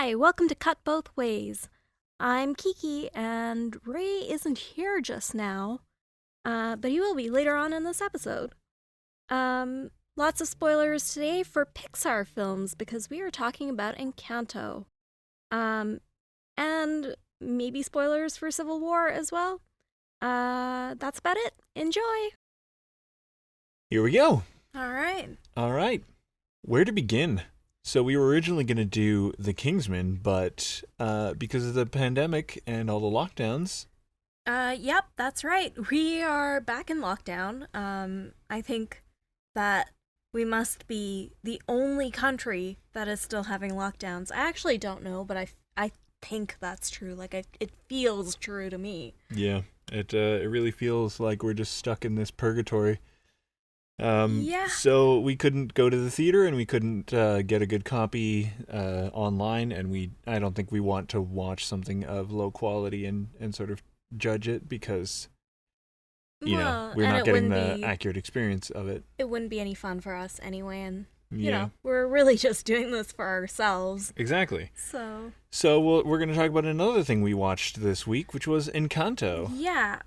Hi, welcome to Cut Both Ways. I'm Kiki, and Ray isn't here just now, but he will be later on in this episode. Lots of spoilers today for Pixar films because we are talking about Encanto. And maybe spoilers for Civil War as well. That's about it. Enjoy! Here we go. All All right. Where to begin? So we were originally going to do The Kingsman, but because of the pandemic and all the lockdowns. Yep, that's right. We are back in lockdown. I think that we must be the only country that is still having lockdowns. I actually don't know, but I think that's true. It feels true to me. Yeah, it really feels like we're just stuck in this purgatory. Yeah. So we couldn't go to the theater and we couldn't get a good copy online, and I don't think we want to watch something of low quality and sort of judge it because we're not getting the accurate experience of it. It wouldn't be any fun for us anyway, and Yeah. we're really just doing this for ourselves. Exactly. So we're going to talk about another thing we watched this week, which was Encanto. yeah,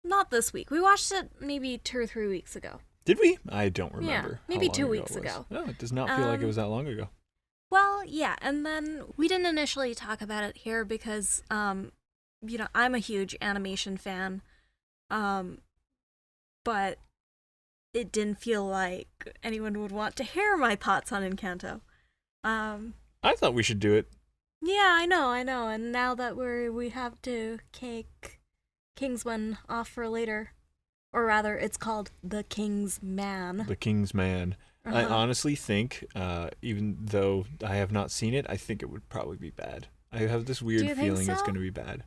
not this week. We watched it maybe 2 or 3 weeks ago. Did we? I don't remember. Yeah, maybe 2 weeks ago. No, it does not feel like it was that long ago. Well, yeah, and then we didn't initially talk about it here because, I'm a huge animation fan, but it didn't feel like anyone would want to hear my thoughts on Encanto. I thought we should do it. Yeah, I know, and now that we have to kick Kingsman off for later, or rather, it's called The King's Man. The King's Man. I honestly think, even though I have not seen it, I think it would probably be bad. I have this weird feeling it's going to be bad.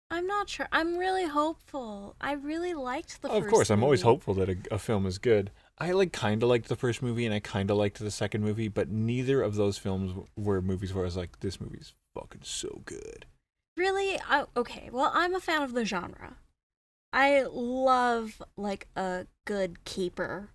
I'm not sure. I'm really hopeful. I really liked the first movie. Of course, I'm always hopeful that a film is good. I kind of liked the first movie and I kind of liked the second movie, but neither of those films were movies where I was like, this movie's fucking so good. Really? Okay, well, I'm a fan of the genre. I love, a good caper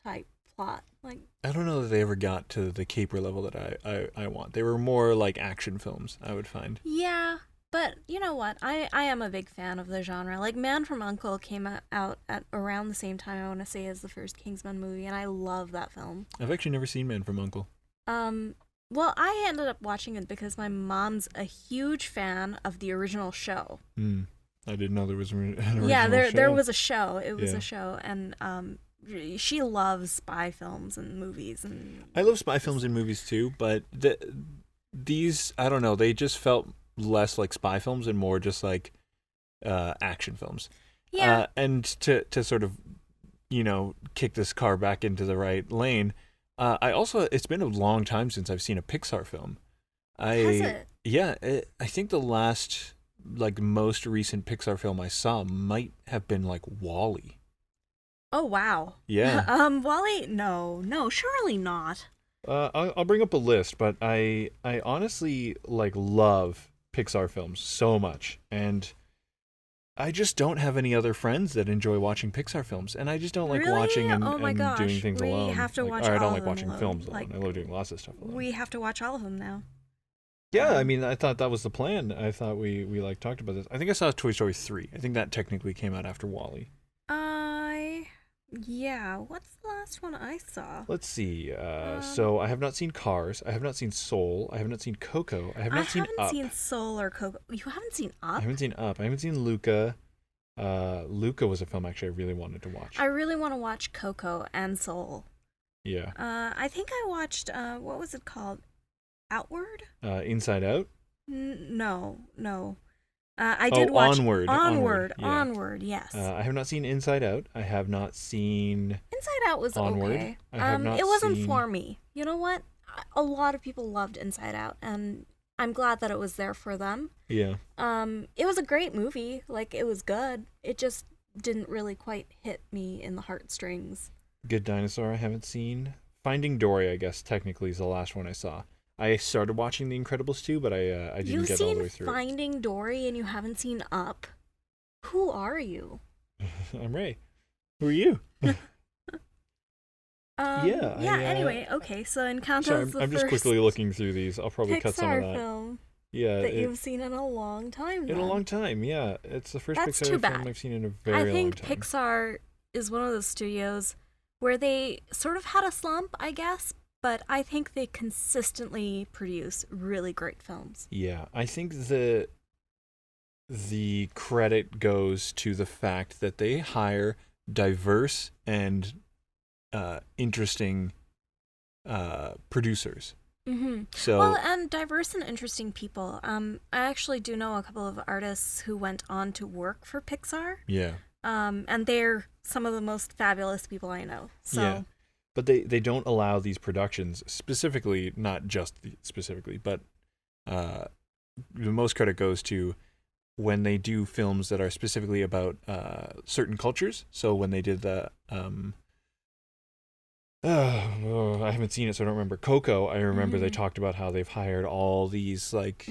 type plot. I don't know that they ever got to the caper level that I want. They were more like action films, I would find. Yeah, but you know what? I am a big fan of the genre. Man from U.N.C.L.E. came out at around the same time, I want to say, as the first Kingsman movie, and I love that film. I've actually never seen Man from U.N.C.L.E. Well, I ended up watching it because my mom's a huge fan of the original show. I didn't know there was an original Yeah, show. there was a show. It was a show, and she loves spy films and movies. And I love spy films and movies too, but these, I don't know, they just felt less like spy films and more just like action films. Yeah. And to sort of, kick this car back into the right lane, it's been a long time since I've seen a Pixar film. Has it? Yeah, I think the last, most recent Pixar film I saw might have been WALL-E. Oh, wow. Yeah. WALL-E? No, surely not. I'll bring up a list, but I honestly love Pixar films so much, and I just don't have any other friends that enjoy watching Pixar films, and I just don't like watching and doing things alone. We have to watch or I all don't of like them watching alone. films alone. I love doing lots of stuff alone. We have to watch all of them now. Yeah, I mean, I thought that was the plan. I thought we talked about this. I think I saw Toy Story 3. I think that technically came out after WALL-E. Yeah, what's the last one I saw? Let's see. So I have not seen Cars. I have not seen Soul. I have not seen Coco. I have not seen Up. I haven't seen Soul or Coco. You haven't seen Up? I haven't seen Up. I haven't seen Luca. Luca was a film actually I really wanted to watch. I really want to watch Coco and Soul. Yeah. I think I watched, what was it called? Outward? Inside Out? No. I did watch Onward, yes. I have not seen Inside Out. I have not seen Inside Out was Onward. Okay. I have not it wasn't seen... for me. You know what? A lot of people loved Inside Out, and I'm glad that it was there for them. Yeah. It was a great movie. It was good. It just didn't really quite hit me in the heartstrings. Good Dinosaur I haven't seen. Finding Dory, I guess, technically is the last one I saw. I started watching The Incredibles 2, but I didn't get all the way through. You've seen Finding Dory and you haven't seen Up? Who are you? I'm Ray. Who are you? Yeah. Anyway, okay. So Encanto Sorry, is the I'm just first quickly looking through these. I'll probably cut some of Pixar that. film Yeah, that you've seen in a long time. in a Then. long time. Yeah, it's the first That's Pixar too film bad. I've seen in a I very long think time. Pixar is one of those studios where they sort of had a slump, I guess, but I think they consistently produce really great films. Yeah, I think the credit goes to the fact that they hire diverse and interesting producers. Mm-hmm. So Well, and diverse and interesting people. I actually do know a couple of artists who went on to work for Pixar. yeah, And they're some of the most fabulous people I know. So, yeah, but they don't allow these productions specifically, not just specifically, but the most credit goes to when they do films that are specifically about certain cultures. So when they did the I haven't seen it, so I don't remember. Coco, I remember they talked about how they've hired all these like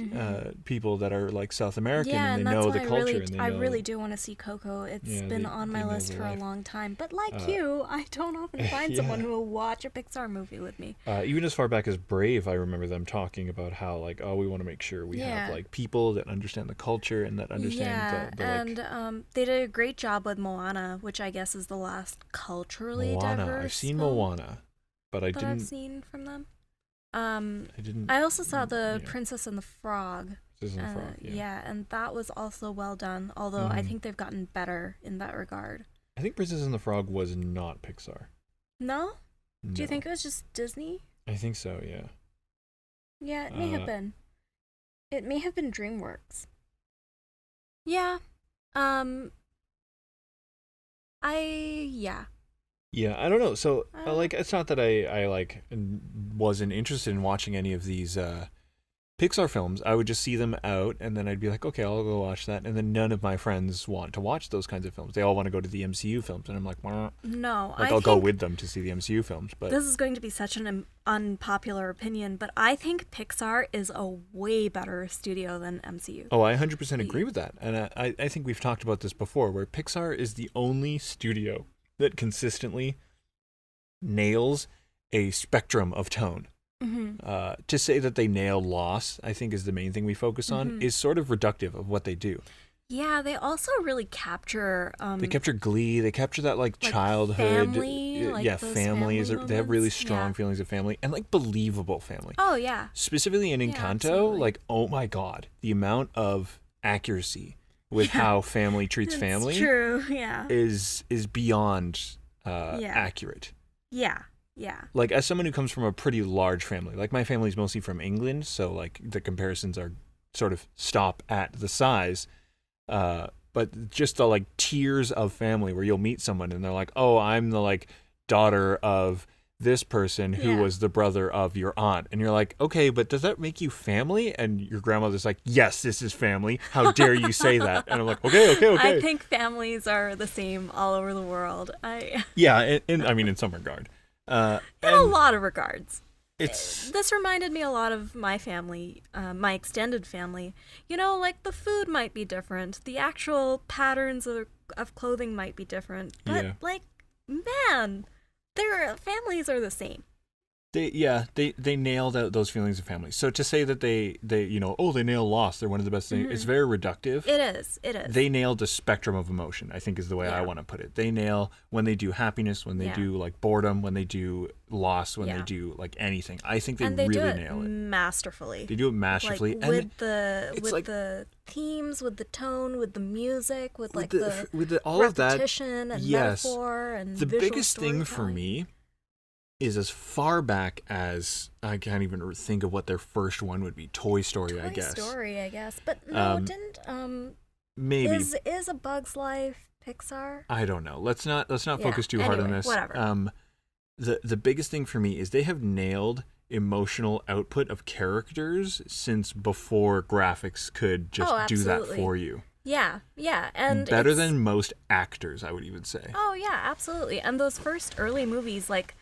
people that are like South American yeah, and and they that's know why the culture. I really do want to see Coco. It's Yeah, been they- on they my know list the for life. a long time. But like you, I don't often find yeah. someone who will watch a Pixar movie with me. Even as far back as Brave, I remember them talking about how like, oh, we want to make sure we have like people that understand the culture and that understand the like, and they did a great job with Moana, which I guess is the last culturally Moana. diverse I've seen film Moana, but I that didn't. I've seen from them. I didn't. I also saw the yeah. Princess and the Frog. Princess and the Frog. Yeah. And that was also well done. Although I think they've gotten better in that regard. I think Princess and the Frog was not Pixar. No? Do you No. think it was just Disney? I think so. Yeah. Yeah, it may have been. It may have been DreamWorks. Yeah. Yeah, I don't know. So, Uh, like, it's not that I like wasn't interested in watching any of these Pixar films. I would just see them out, and then I'd be like, okay, I'll go watch that. And then none of my friends want to watch those kinds of films. They all want to go to the MCU films, and I'm like, well, No, like I'll go with them to see the MCU films. But this is going to be such an unpopular opinion, but I think Pixar is a way better studio than MCU. oh, I 100% agree with that, and I think we've talked about this before, where Pixar is the only studio that consistently nails a spectrum of tone. To say that they nail loss, I think is the main thing we focus on, is sort of reductive of what they do. Yeah, they also really capture. They capture glee. They capture that like childhood, family, like yeah, those families. family They have really moments. strong Yeah. feelings of family and like believable family. Oh yeah, Specifically in Yeah, Encanto, absolutely. like oh my god, the amount of accuracy with how family treats it's family true. Yeah, is beyond accurate. yeah. Like as someone who comes from a pretty large family, like my family's mostly from England, so like the comparisons are sort of stop at the size. But just the like tiers of family where you'll meet someone and they're like, oh, I'm the like daughter of this person who Yeah. was the brother of your aunt. And you're like, okay, but does that make you family? And your grandmother's like, yes, this is family. How dare you say that? And I'm like, okay. I think families are the same all over the world. Yeah, I mean, in some regard. In a And lot of regards. it's This reminded me a lot of my family, my extended family. You know, like the food might be different, the actual patterns of clothing might be different, but Yeah. like, man, their families are the same. they nailed out those feelings of family. So to say that they they nail loss, they're one of the best things. It's very reductive. It is. They nailed the spectrum of emotion, I think is the way I Yeah. want to put it. They nail when they do happiness, when they Yeah. do like boredom, when they do loss, when Yeah. they do like anything. I think they and they really do it nail it. masterfully. They do it masterfully. Like and with the it's with like- the themes, with the tone, with the music, with like with the all of that, repetition and yes. metaphor and the visual biggest thing for storytelling. me is as far back as I can't even think of what their first one would be. Toy Story, I guess. Toy Story, I guess. But no, didn't Maybe. is A Bug's Life Pixar? I don't know. Let's not Yeah, focus too hard on anyway, this. whatever. The biggest thing for me is they have nailed emotional output of characters since before graphics could just do that absolutely. for you. Yeah, and Better it's- than most actors, I would even say. Oh yeah, absolutely. And those first early movies, like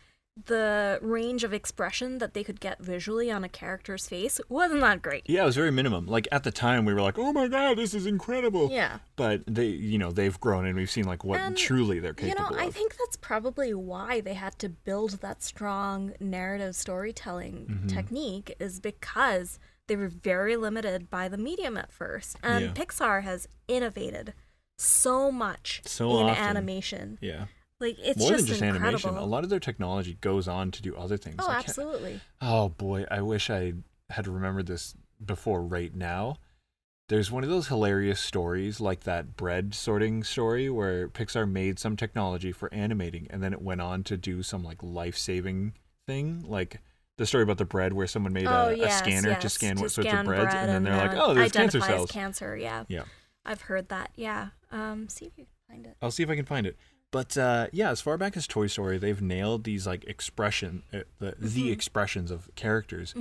the range of expression that they could get visually on a character's face wasn't that great. Yeah, it was very minimum. Like at the time, we were like, "Oh my god, this is incredible!" Yeah, But they've grown, and we've seen like what and, truly they're capable I of. think that's probably why they had to build that strong narrative storytelling technique, is because they were very limited by the medium at first, and Pixar has innovated so much in often. animation. Yeah. Like, it's More than just just incredible. animation. A lot of their technology goes on to do other things. Oh, absolutely. Oh boy, I wish I had remembered this before right now. There's one of those hilarious stories, like that bread sorting story, where Pixar made some technology for animating, and then it went on to do some like life-saving thing, like the story about the bread, where someone made a scanner to scan what sorts of breads, and then they're like, "Oh, there's cancer cells." Cancer, yeah. Yeah. I've heard that. Yeah. See if you can find it. I'll see if I can find it. But yeah, as far back as Toy Story, they've nailed these like the expressions of characters,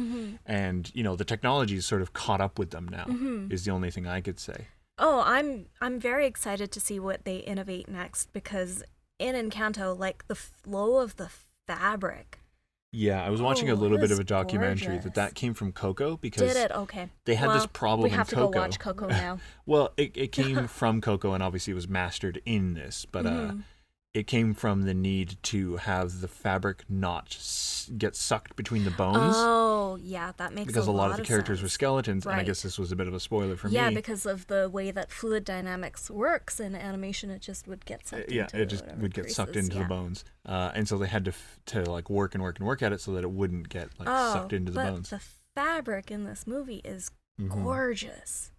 and the technology's sort of caught up with them now. Is the only thing I could say. Oh, I'm very excited to see what they innovate next, because in Encanto, like the flow of the fabric. Yeah, I was watching a little bit of a documentary that came from Coco, because did it? Okay. They had this problem in Coco. We have to go watch Coco now. Well, it came from Coco, and obviously it was mastered in this, but it came from the need to have the fabric not get sucked between the bones. Oh, yeah, that makes because a lot of the characters sense. were skeletons, Right. and I guess this was a bit of a spoiler for me. Yeah, because of the way that fluid dynamics works in animation, it just would get sucked into it just would get sucked into the bones, and so they had to like work at it so that it wouldn't get like sucked into the bones. But the fabric in this movie is gorgeous.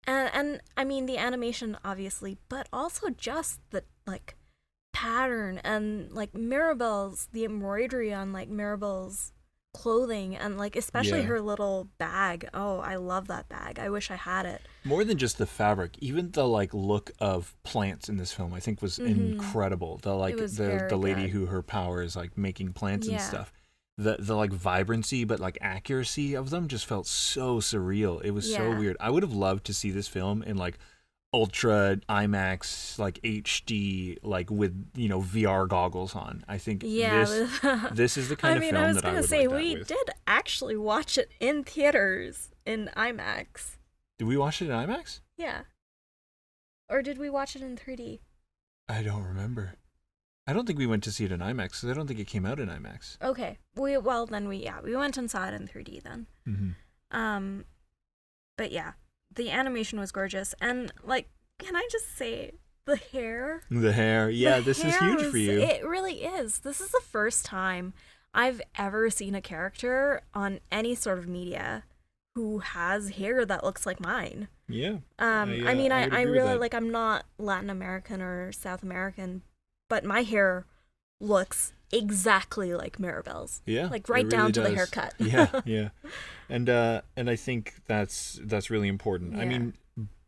And I mean the animation obviously, but also just the like pattern and like Mirabelle's, the embroidery on like Mirabelle's clothing, and like especially her little bag. Oh, I love that bag. I wish I had it. More than just the fabric, even the like look of plants in this film I think was incredible. The like the lady who her power is like making plants and stuff. The like vibrancy but like accuracy of them just felt so surreal. It was so weird. I would have loved to see this film in like ultra IMAX, like HD, like with VR goggles on. I think this is the kind of film that I would like that with. I was gonna say, we did actually watch it in theaters in IMAX. Did we watch it in IMAX? Yeah. Or did we watch it in 3D? I don't remember. I don't think we went to see it in IMAX because I don't think it came out in IMAX. Okay. We went and saw it in 3D then. But yeah, the animation was gorgeous, and like, can I just say, the hair? This is huge for you. It really is. This is the first time I've ever seen a character on any sort of media who has hair that looks like mine. Yeah. I mean, I really like. I'm not Latin American or South American, but my hair looks exactly like Mirabelle's. Yeah, like right down to the haircut. yeah, and I think that's really important. Yeah. I mean,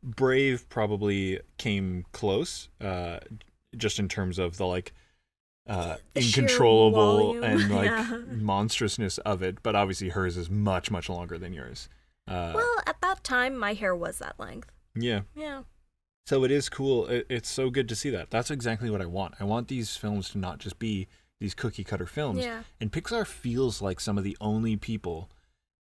Brave probably came close, just in terms of the like incontrollable and like monstrousness of it. But obviously, hers is much longer than yours. Well, at that time, my hair was that length. Yeah. Yeah. So it is cool. It's so good to see that. That's exactly what I want. I want these films to not just be these cookie cutter films. Yeah. And Pixar feels like some of the only people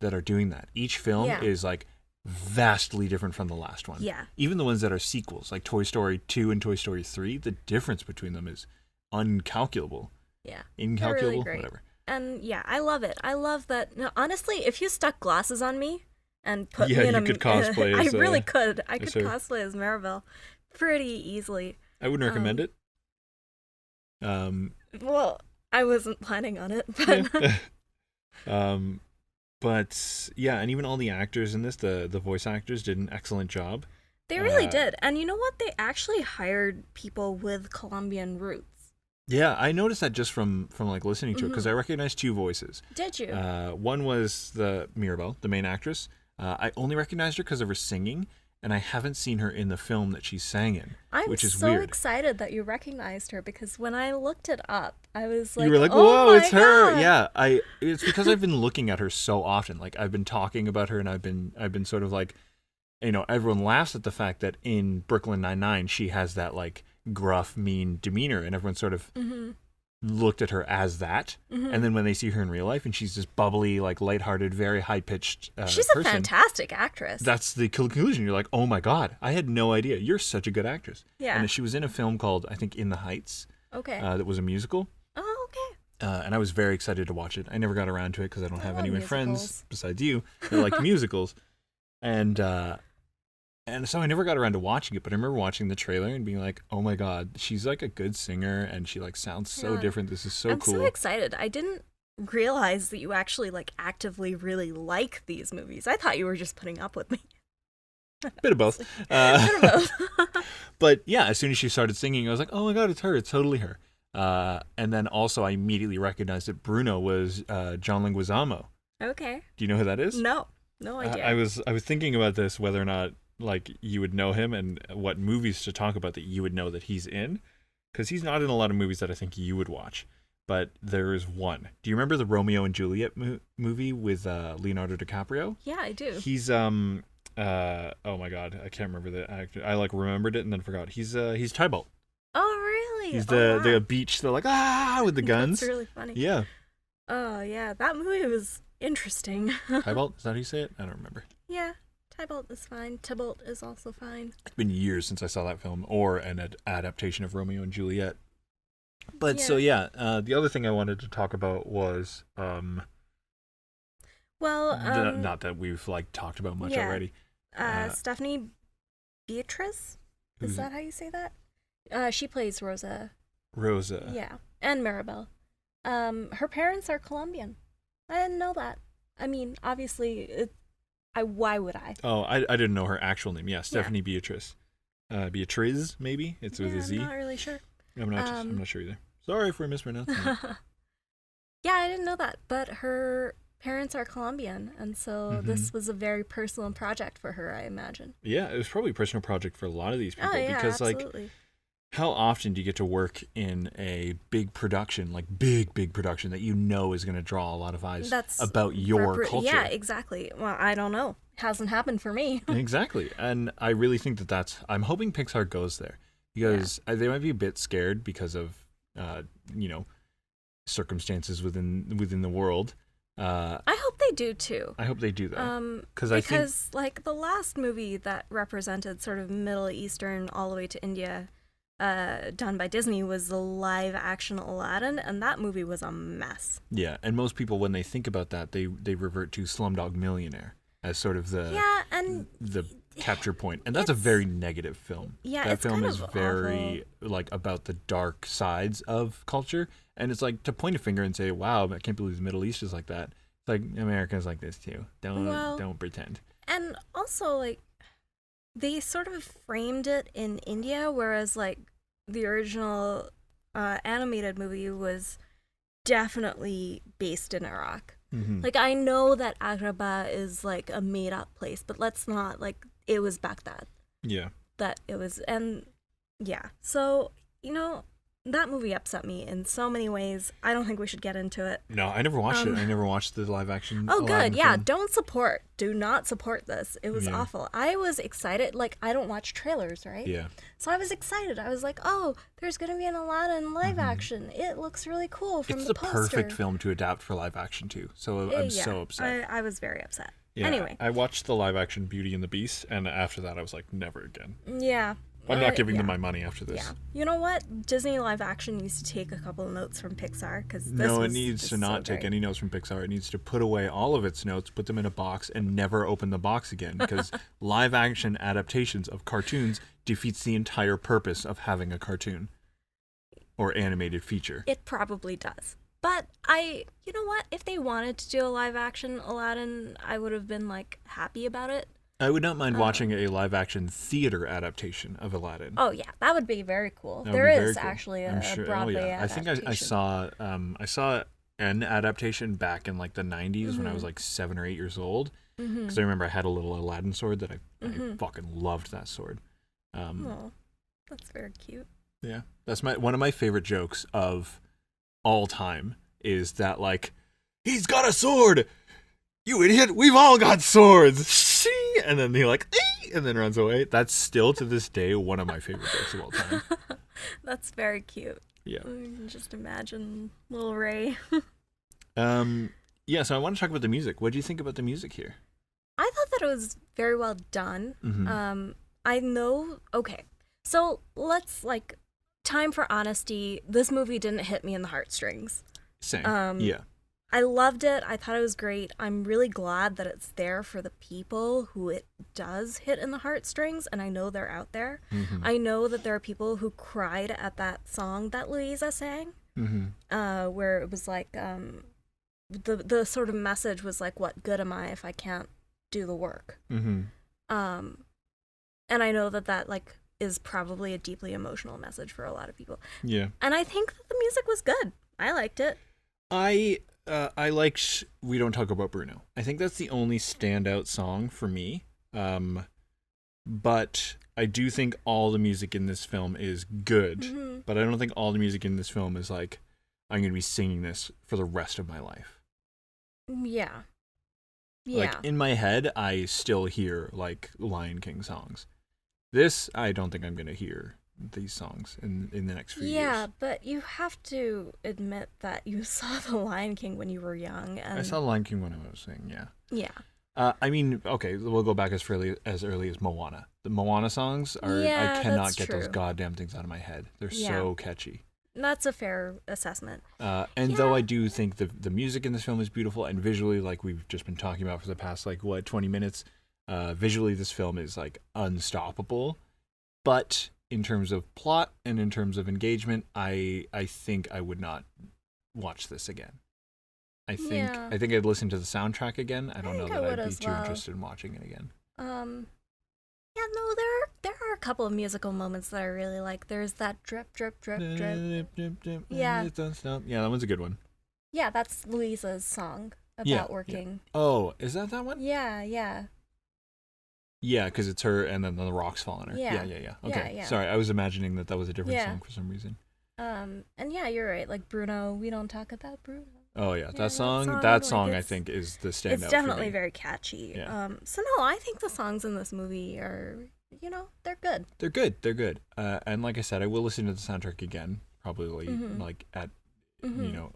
that are doing that. Each film is like vastly different from the last one. Yeah. Even the ones that are sequels, like Toy Story 2 and Toy Story 3, the difference between them is uncalculable. Yeah. Incalculable, really whatever. And yeah, I love it. I love that. No, honestly, if you stuck glasses on me and put me in you could cosplay as I really could. I could cosplay as Maribel pretty easily. I wouldn't recommend it. Well, I wasn't planning on it, but but yeah, and even all the actors in this, the voice actors did an excellent job. They really did. And you know what? They actually hired people with Colombian roots. Yeah, I noticed that just from like listening to it, because I recognized two voices. Did you? One was the Mirabel, the main actress. I only recognized her because of her singing, and I haven't seen her in the film that she sang in, which is weird. I'm so excited that you recognized her, because when I looked it up, I was like, you were like, "Whoa, oh, it's her!" God. Yeah, it's because I've been looking at her so often. Like I've been talking about her, and I've been sort of like, everyone laughs at the fact that in Brooklyn Nine-Nine she has that like gruff, mean demeanor, and everyone sort of looked at her as that, and then when they see her in real life and she's this bubbly, like lighthearted, very high pitched She's person, a fantastic actress. that's the conclusion. You're like, oh my god, I had no idea. You're such a good actress. Yeah. And she was in a film called, I think, In the Heights. Okay. That was a musical. Oh, okay. And I was very excited to watch it. I never got around to it because I don't have any of my friends musicals. besides you that like musicals. And so I never got around to watching it, but I remember watching the trailer and being like, oh my god, she's like a good singer and she like sounds so different. This is so cool. I'm so excited. I didn't realize that you actually like actively really like these movies. I thought you were just putting up with me. Bit of both. Bit of both. But yeah, as soon as she started singing, I was like, oh my god, it's her. It's totally her. And then also I immediately recognized that Bruno was John Leguizamo. Okay. Do you know who that is? No idea. I was thinking about this, whether or not like you would know him and what movies to talk about that you would know that he's in, because he's not in a lot of movies that I think you would watch, but there is one. Do you remember the Romeo and Juliet movie with Leonardo DiCaprio? Yeah, I do. He's oh my god, I can't remember the actor. I like remembered it and then forgot. He's Tybalt. Oh really? He's wow. the beach. They're like with the guns. That's really funny. Yeah. Oh yeah, that movie was interesting. Tybalt, is that how you say it? I don't remember. Yeah. Tybalt is fine. Tybalt is also fine. It's been years since I saw that film or an adaptation of Romeo and Juliet. But Yeah. so yeah, the other thing I wanted to talk about was not that we've like talked about much yeah. already. Stephanie Beatrice? Who's Is that how you say that? She plays Rosa. Rosa. Yeah, and Maribel. Her parents are Colombian. I didn't know that. I mean, obviously, why would I? Oh, I didn't know her actual name. Yeah, Stephanie Beatrice. Beatrice, maybe it's with a Z. I'm not really sure. I'm not sure either. Sorry if we're mispronouncing it. Yeah, I didn't know that, but her parents are Colombian, and so this was a very personal project for her, I imagine. Yeah, it was probably a personal project for a lot of these people because absolutely. like how often do you get to work in a big production, like big production that you know is going to draw a lot of eyes about your culture? Yeah, exactly. Well, I don't know. Hasn't happened for me. Exactly. And I really think I'm hoping Pixar goes there because they might be a bit scared because of, circumstances within the world. I hope they do too. I hope they do that. Because like the last movie that represented sort of Middle Eastern all the way to India, done by Disney was the live action Aladdin, and that movie was a mess. Yeah, and most people when they think about that, they revert to Slumdog Millionaire as sort of the capture point, and that's a very negative film. Yeah, that it's film kind is of very like about the dark sides of culture, and it's like to point a finger and say, "Wow, I can't believe the Middle East is like that." It's like America's like this too. Don't pretend. And also, like, they sort of framed it in India, whereas like the original animated movie was definitely based in Iraq. Mm-hmm. Like, I know that Agrabah is like a made up place, but let's not, like, it was Baghdad. Yeah. That it was, and yeah. So, that movie upset me in so many ways. I don't think we should get into it. No, I never watched it. I never watched the live action. Oh, Aladdin good. Yeah, film. do not support this. It was awful. I was excited. Like, I don't watch trailers, right? Yeah. So I was excited. I was like, oh, there's going to be an Aladdin live action. It looks really cool from it's the the poster. perfect film to adapt for live action too. So I'm so upset. I was very upset. Yeah, Anyway. I watched the live action Beauty and the Beast, and after that I was like, never again. Yeah. I'm not giving them my money after this. Yeah. You know what? Disney live action needs to take a couple of notes from Pixar because it needs to not take any notes from Pixar. It needs to put away all of its notes, put them in a box, and never open the box again. Because live action adaptations of cartoons defeats the entire purpose of having a cartoon or animated feature. It probably does. But you know what? If they wanted to do a live action Aladdin, I would have been like happy about it. I would not mind watching a live action theater adaptation of Aladdin. Oh yeah, that would be very cool. That There would be is very cool. actually I'm a sure. Broadway I think adaptation. I saw an adaptation back in like the 90s when I was like 7 or 8 years old. Because I remember I had a little Aladdin sword that I fucking loved that sword. Oh, that's very cute. Yeah, that's one of my favorite jokes of all time is that like, he's got a sword, you idiot, we've all got swords. And then he like, and then runs away. That's still to this day one of my favorite jokes of all time. That's very cute. Yeah. I can just imagine little Ray. Yeah, so I want to talk about the music. What do you think about the music here? I thought that it was very well done. Mm-hmm. I know. Okay, so let's like time for honesty. This movie didn't hit me in the heartstrings. Same. Um, Yeah. I loved it. I thought it was great. I'm really glad that it's there for the people who it does hit in the heartstrings, and I know they're out there. Mm-hmm. I know that there are people who cried at that song that Louisa sang, where it was like the sort of message was like, "What good am I if I can't do the work?" Mm-hmm. And I know that that like is probably a deeply emotional message for a lot of people. Yeah. And I think that the music was good. I liked it. I liked We Don't Talk About Bruno. I think that's the only standout song for me. But I do think all the music in this film is good. Mm-hmm. But I don't think all the music in this film is like, I'm going to be singing this for the rest of my life. Yeah. Like, in my head, I still hear, like, Lion King songs. This, I don't think I'm going to hear these songs in the next few years. Yeah, but you have to admit that you saw The Lion King when you were young. And I saw Lion King when I was saying, yeah. Yeah. I mean, okay, we'll go back as early as Moana. The Moana songs are, Yeah, I cannot that's get those true. goddamn things out of my head. They're Yeah. so catchy. That's a fair assessment. And though I do think the music in this film is beautiful, and visually, like we've just been talking about for the past, 20 minutes, visually this film is, like, unstoppable. But in terms of plot and in terms of engagement, I think I would not watch this again. I think I'd listen to the soundtrack again. I don't know that I'd be too interested in watching it again. Yeah, no, there are a couple of musical moments that I really like. There's that drip, drip, drip, drip. Yeah. Don't stop. Yeah, that one's a good one. Yeah, that's Louisa's song about Yeah, working. Oh, is that one? Yeah, yeah. Yeah, because it's her and then the rocks fall on her. Yeah. Yeah. Okay. Yeah. Sorry, I was imagining that was a different Yeah. song for some reason. And yeah, you're right. Like Bruno, we don't talk about Bruno. Oh yeah, Yeah, that song like, I think is the standout. It's definitely for me. very catchy. Yeah. So no, I think the songs in this movie are, they're good. They're good. And like I said, I will listen to the soundtrack again, probably like at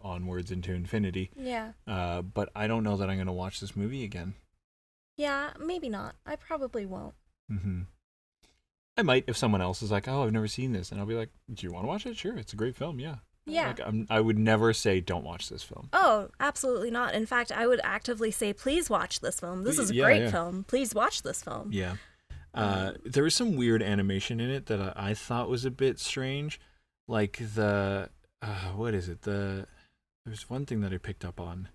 onwards into infinity. Yeah. But I don't know that I'm gonna watch this movie again. Yeah, maybe not. I probably won't. Mm-hmm. I might if someone else is like, "Oh, I've never seen this," and I'll be like, "Do you want to watch it? Sure, it's a great film." Yeah. Yeah. Like, I would never say don't watch this film. Oh, absolutely not. In fact, I would actively say, please watch this film. This is a great film. Please watch this film. Yeah. There was some weird animation in it that I thought was a bit strange. Like what is it? There's one thing that I picked up on.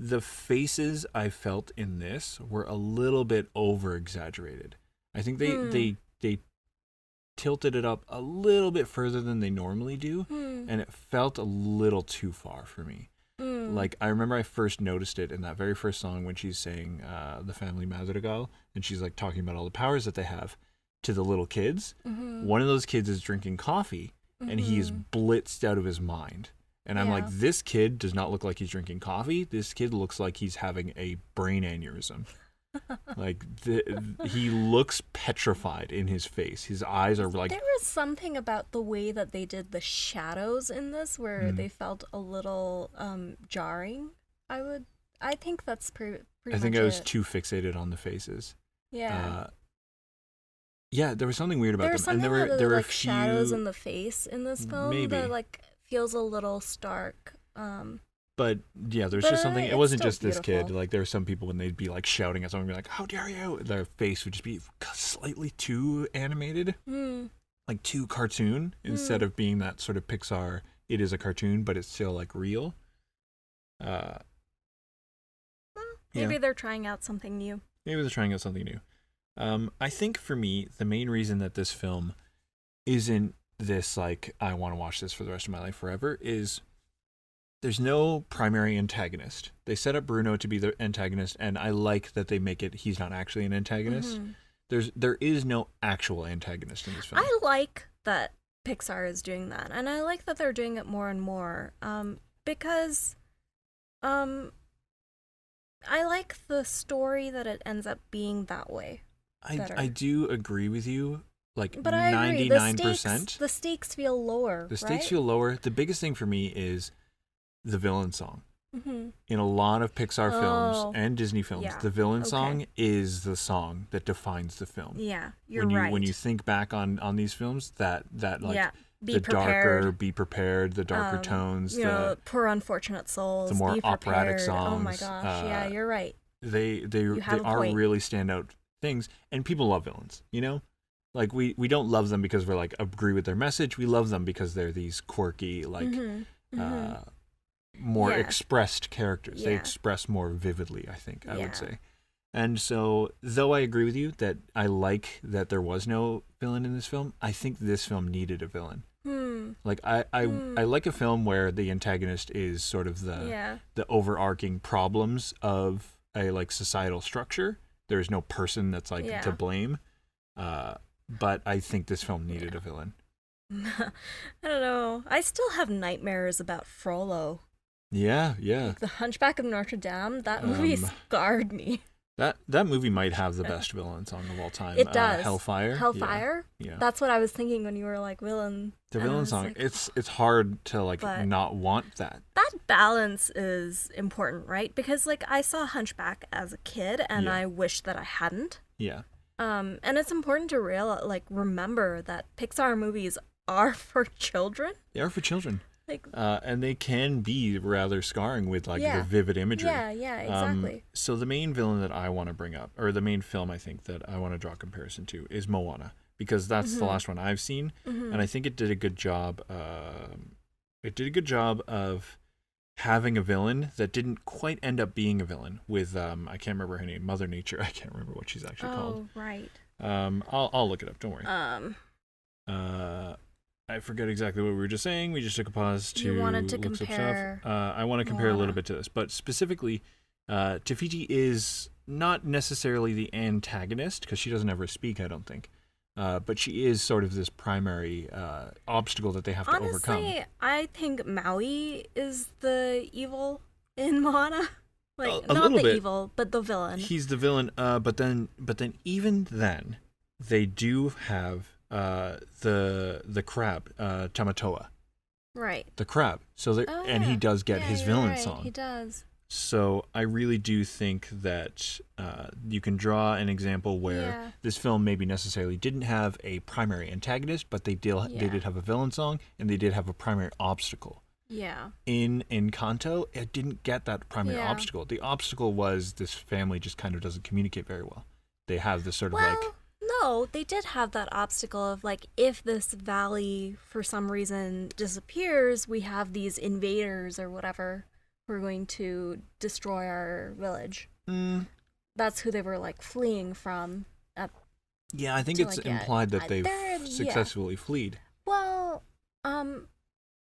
The faces I felt in this were a little bit over exaggerated. I think they tilted it up a little bit further than they normally do, and it felt a little too far for me. Like, I remember I first noticed it in that very first song when she's saying the family madrigal, and she's like talking about all the powers that they have to the little kids. One of those kids is drinking coffee, and he is blitzed out of his mind. And I'm like, this kid does not look like he's drinking coffee. This kid looks like he's having a brain aneurysm. Like, he looks petrified in his face. His eyes are like... There was something about the way that they did the shadows in this where they felt a little jarring. I think that's pretty I think much I was it. too fixated on the faces. Yeah. Yeah, there was something weird about them. And there about were the, a like, few... shadows in the face in this film Maybe. that like feels a little stark. But yeah, there's But, just something. It it's wasn't still just this kid. beautiful. Like, there were some people when they'd be like shouting at someone, be like, "How dare you!" Their face would just be slightly too animated, like too cartoon, instead of being that sort of Pixar. It is a cartoon, but it's still like real. Maybe they're trying out something new. Maybe they're trying out something new. I think for me, the main reason that this film isn't this like I want to watch this for the rest of my life forever is. There's no primary antagonist. They set up Bruno to be the antagonist, and I like that they make it he's not actually an antagonist. There is no actual antagonist in this film. I like that Pixar is doing that, and I like that they're doing it more and more. Because I like the story that it ends up being that way. I do agree with you. like But I agree. 99%. The stakes feel lower. The stakes right? feel lower. The biggest thing for me is the villain song. Mm-hmm. In a lot of Pixar films Oh, and Disney films, yeah. the villain Okay. song is the song that defines the film. Yeah, you're when you right. when you think back on these films, that like yeah, be the prepared. darker, be prepared, the darker tones, You know, poor unfortunate souls. the more be operatic prepared. songs. Oh my gosh, yeah, you're right. They have a are point. really standout things, and people love villains. You know, like we don't love them because we're like agree with their message. We love them because they're these quirky, like more Yeah. expressed characters. They Yeah. express more vividly, I think, I Yeah. would say. And so, though I agree with you that I like that there was no villain in this film, I think this film needed a villain. Like I like a film where the antagonist is sort of the overarching problems of a like societal structure. There's no person that's like to blame. But I think this film needed a villain. I don't know. I still have nightmares about Frollo. Yeah. The Hunchback of Notre Dame. That movie scarred me. That movie might have the best villain song of all time. It does. Hellfire. Hellfire? Yeah. That's what I was thinking when you were like villain. The And I villain was song. like, It's hard to like But- not want that. that balance is important, right? Because like I saw Hunchback as a kid and Yeah. I wish that I hadn't. Yeah. And it's important to remember that Pixar movies are for children. They are for children. Like And they can be rather scarring with like Yeah. the vivid imagery. yeah, exactly. So the main villain that I want to bring up, or the main film I think that I want to draw a comparison to, is Moana, because that's the last one I've seen, and I think it did a good job. It did a good job of having a villain that didn't quite end up being a villain. With I can't remember her name, Mother Nature. I can't remember what she's actually called. Oh, right. I'll look it up. Don't worry. I forget exactly what we were just saying. We just took a pause to You wanted to look some compare stuff. I want to compare a little Moana. bit to this, but specifically, Te-Fiti is not necessarily the antagonist because she doesn't ever speak, I don't think. But she is sort of this primary obstacle that they have to overcome. Honestly, I think Maui is the evil in Moana. Like A not little the bit. evil, but the villain. He's the villain, but then even then, they do have the crab, Tamatoa. Right. The crab. So there, Oh, and he yeah. does get Yeah, his you're villain right. song. He does. So I really do think that you can draw an example where Yeah. this film maybe necessarily didn't have a primary antagonist, but they did have a villain song, and they did have a primary obstacle. Yeah. In Encanto, it didn't get that primary Yeah. obstacle. The obstacle was this family just kind of doesn't communicate very well. They have this sort of Well, like... no, they did have that obstacle of like if this valley for some reason disappears, we have these invaders or whatever who are going to destroy our village. That's who they were like fleeing from. Yeah, I think to, it's like, get- implied that they've they're- yeah. successfully fled. Well,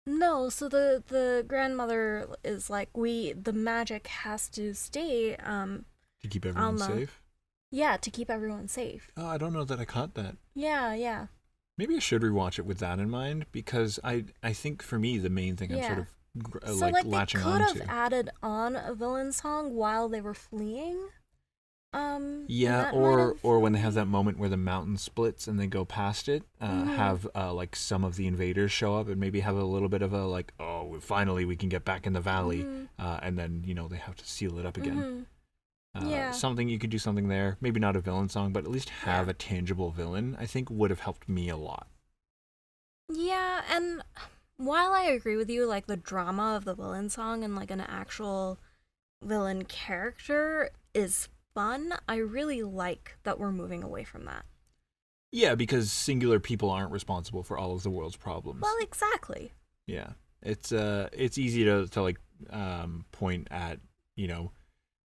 no. So the grandmother is like, the magic has to stay. To keep everyone Alma. safe. Yeah, to keep everyone safe. Oh, I don't know that I caught that. Yeah. Maybe I should rewatch it with that in mind, because I think for me the main thing I'm sort of So like they latching could on have to. added on a villain song while they were fleeing. and Yeah, that might or when they have that moment where the mountain splits and they go past it, have like some of the invaders show up and maybe have a little bit of a like, oh, finally we can get back in the valley, and then they have to seal it up again. Yeah. Something you could do something there, maybe not a villain song, but at least have Yeah. a tangible villain. I think would have helped me a lot. Yeah, and while I agree with you, like the drama of the villain song and like an actual villain character is fun, I really like that we're moving away from that. Yeah, because singular people aren't responsible for all of the world's problems. Well, exactly. Yeah, it's easy to like point at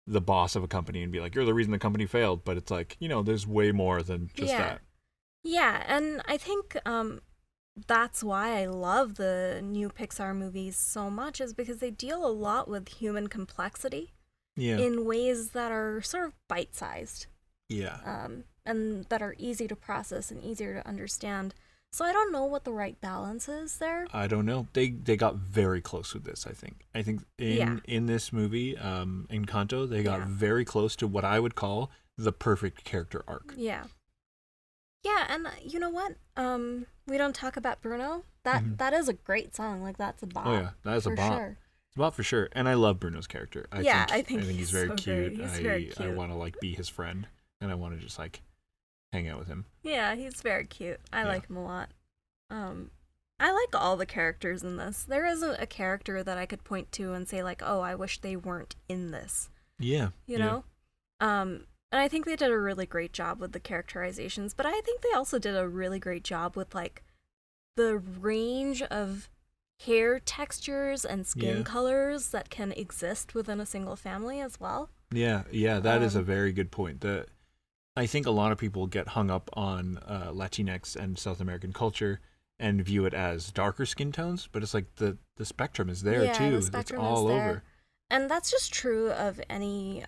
the boss of a company and be like, you're the reason the company failed, but it's like there's way more than just that. Yeah, and I think that's why I love the new Pixar movies so much, is because they deal a lot with human complexity Yeah, in ways that are sort of bite-sized. yeah. And that are easy to process and easier to understand. So I don't know what the right balance is there. I don't know. They got very close with this. I think in this movie, Encanto, they got very close to what I would call the perfect character arc. Yeah. Yeah, and you know what? We don't talk about Bruno. That is a great song. Like that's a bop. Oh yeah, that is a for bop. sure. It's a bop for sure. And I love Bruno's character. Yeah, I I think think he's very so cute. great. He's very I cute. want to like be his friend, and I want to just like hang out with him. Yeah, he's very cute. I Yeah. like him a lot. Um, I like all the characters in this. There isn't a character that I could point to and say like, oh, I wish they weren't in this. Yeah. You know? And I think they did a really great job with the characterizations, but I think they also did a really great job with like the range of hair textures and skin Yeah. colors that can exist within a single family as well. Yeah, that is a Um, very good point. I think a lot of people get hung up on Latinx and South American culture and view it as darker skin tones, but it's like the spectrum is there yeah, too. the It's spectrum all is there. over. And that's just true of any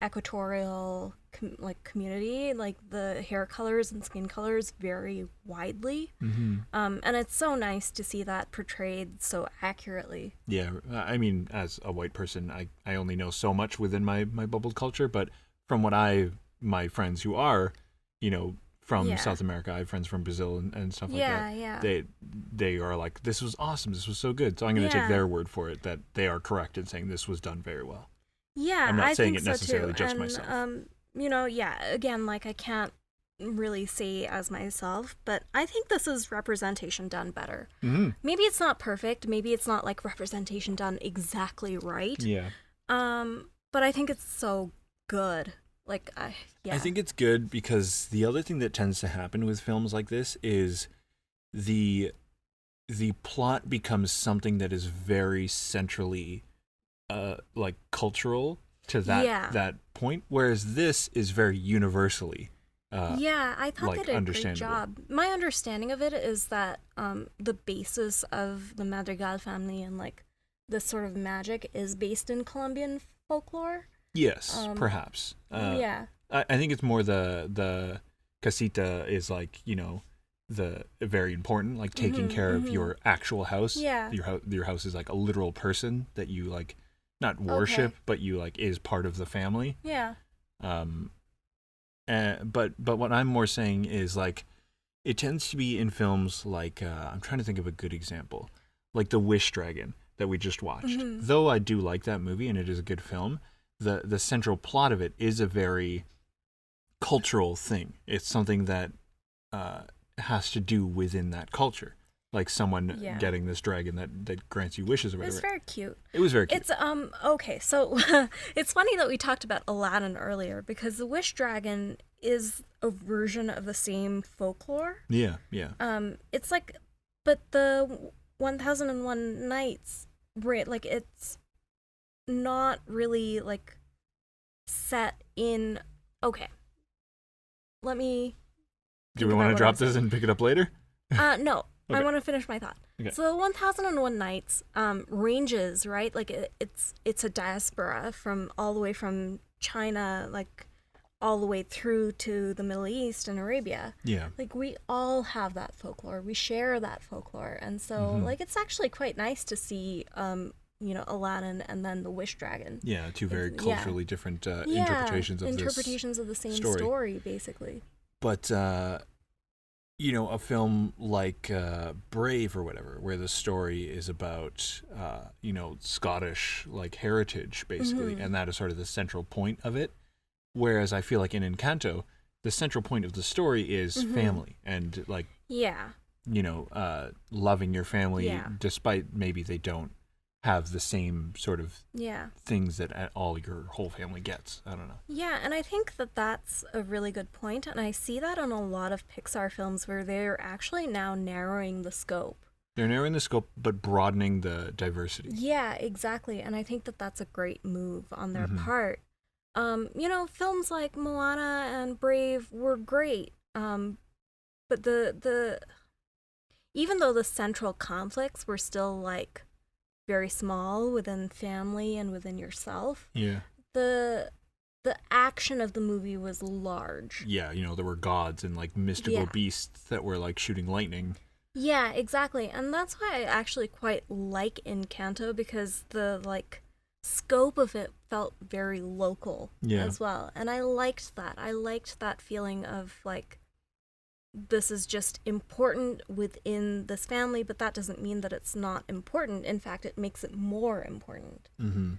equatorial community. Like the hair colors and skin colors vary widely. Mm-hmm. And it's so nice to see that portrayed so accurately. Yeah, I mean, as a white person, I only know so much within my bubbled culture, but from what my friends who are, from Yeah. South America, I have friends from Brazil and stuff like Yeah, that. yeah. They are like, this was awesome, this was so good. So I'm going to Yeah. take their word for it that they are correct in saying this was done very well. Yeah, I'm not I saying think it necessarily so too. just And, myself. Yeah, again, like I can't really say as myself, but I think this is representation done better. Mm-hmm. Maybe it's not perfect, maybe it's not like representation done exactly right. Yeah. But I think it's so good. Like yeah. I think it's good because the other thing that tends to happen with films like this is the plot becomes something that is very centrally like cultural to that point, whereas this is very universally yeah, I thought like they did a great understandable. job. My understanding of it is that the basis of the Madrigal family and like this sort of magic is based in Colombian folklore. Yes, perhaps. Yeah. I think it's more the casita is like, the very important, like taking care of your actual house. Yeah. Your house is like a literal person that you like not worship, but you like is part of the family. Yeah. But what I'm more saying is like it tends to be in films like I'm trying to think of a good example, like The Wish Dragon that we just watched. Though I do like that movie and it is a good film, the central plot of it is a very cultural thing. It's something that has to do within that culture, like someone getting this dragon that grants you wishes or whatever. It's very cute. It was very cute. It's okay, so it's funny that we talked about Aladdin earlier because the Wish Dragon is a version of the same folklore. Yeah. It's like, but the 1001 Nights, like it's not really like set in. Okay, let me. Do we want to drop this and pick it up later? No. Okay. I want to finish my thought. Okay. So the 1001 Nights ranges, right? Like it's a diaspora from all the way from China, like all the way through to the Middle East and Arabia. Yeah. Like we all have that folklore. We share that folklore. And so like it's actually quite nice to see Aladdin and then the Wish Dragon. Yeah, two very culturally different interpretations of the same story basically. But a film like Brave or whatever, where the story is about Scottish like heritage basically, and that is sort of the central point of it. Whereas I feel like in Encanto, the central point of the story is family and like loving your family despite maybe they don't have the same sort of things that all your whole family gets. I don't know. Yeah, and I think that that's a really good point, and I see that on a lot of Pixar films where they're actually now narrowing the scope. They're narrowing the scope, but broadening the diversity. Yeah, exactly, and I think that that's a great move on their part. Films like Moana and Brave were great, but the even though the central conflicts were still like very small within family and within yourself. Yeah. The action of the movie was large. Yeah, there were gods and like mystical beasts that were like shooting lightning. Yeah, exactly. And that's why I actually quite like Encanto because the like scope of it felt very local as well. And I liked that. I liked that feeling of like this is just important within this family, but that doesn't mean that it's not important. In fact, it makes it more important. Mm-hmm.